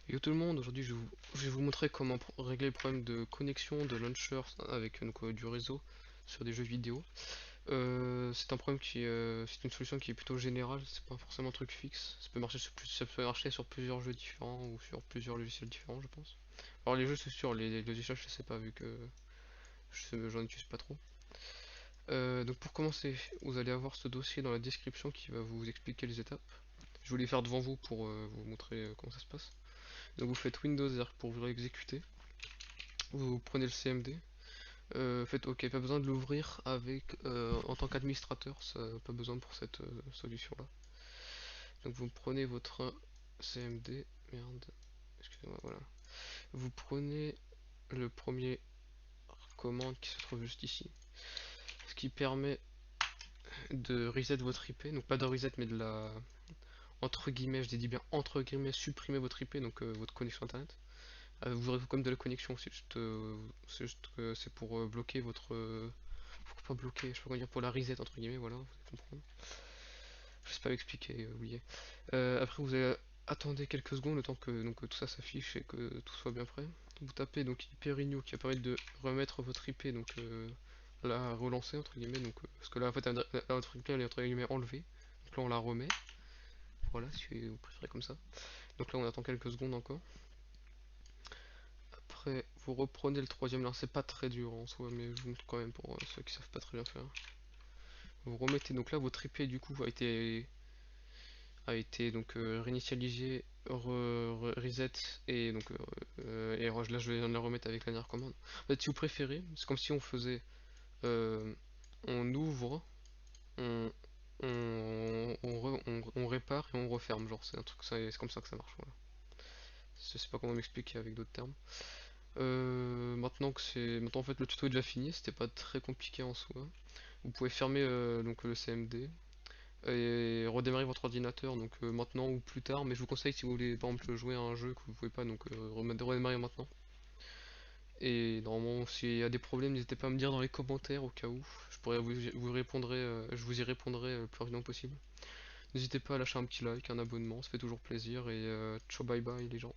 Yo tout le monde, aujourd'hui je vais vous montrer comment régler le problème de connexion de launcher avec du réseau sur des jeux vidéo. C'est un problème c'est une solution qui est plutôt générale, c'est pas forcément un truc fixe. Ça peut marcher ça peut marcher sur plusieurs jeux différents ou sur plusieurs logiciels différents, je pense. Alors les jeux c'est sûr, les logiciels je sais pas vu que j'en utilise pas trop. Donc pour commencer, vous allez avoir ce dossier dans la description qui va vous expliquer les étapes. Je voulais faire devant vous pour vous montrer comment ça se passe. Donc vous faites Windows R pour vous exécuter. Vous prenez le CMD. Faites OK, pas besoin de l'ouvrir avec en tant qu'administrateur, ça pas besoin pour cette solution là. Donc vous prenez votre CMD, merde, excusez-moi, voilà. Vous prenez le premier commande qui se trouve juste ici, ce qui permet de reset votre IP, donc pas de reset mais de la entre guillemets, je dis bien entre guillemets, supprimer votre IP, donc votre connexion internet. Vous aurez comme de la connexion, c'est juste que c'est pour bloquer votre. Pourquoi pas bloquer, je sais pas comment dire, pour la reset entre guillemets, voilà, vous allez comprendre. Je sais pas l'expliquer, oubliez. Après vous allez attendre quelques secondes le temps que tout ça s'affiche et que tout soit bien prêt. Vous tapez donc hyperrenew qui va permettre de remettre votre IP, donc la relancer entre guillemets, donc parce que là en fait votre IP elle est entre guillemets enlevée. Donc là on la remet, voilà si vous préférez comme ça. Donc là on attend quelques secondes encore. Après, vous reprenez le troisième lien, c'est pas très dur en soi, mais je vous montre quand même pour ceux qui savent pas très bien faire. Vous remettez donc là votre IP du coup a été donc réinitialisé, reset et donc là je vais la remettre avec la dernière commande. En fait, si vous préférez, c'est comme si on faisait, euh, on ouvre, on, on répare et on referme, genre c'est un truc, c'est comme ça que ça marche. Voilà. Je sais pas comment m'expliquer avec d'autres termes. Maintenant en fait le tuto est déjà fini, c'était pas très compliqué en soi. Vous pouvez fermer donc le CMD et redémarrer votre ordinateur donc maintenant ou plus tard, mais je vous conseille si vous voulez par exemple jouer à un jeu que vous pouvez pas donc redémarrer maintenant. Et normalement s'il y a des problèmes n'hésitez pas à me dire dans les commentaires au cas où, je vous y répondrai le plus rapidement possible. N'hésitez pas à lâcher un petit like, un abonnement, ça fait toujours plaisir et ciao bye bye les gens.